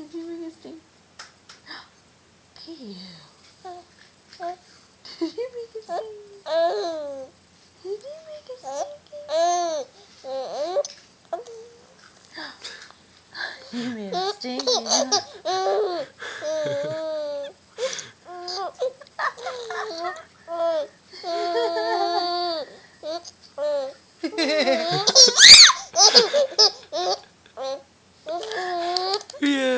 Did you make it stink? Ew. Did you make it stink? Did you make it stinky? You made it stinky, huh?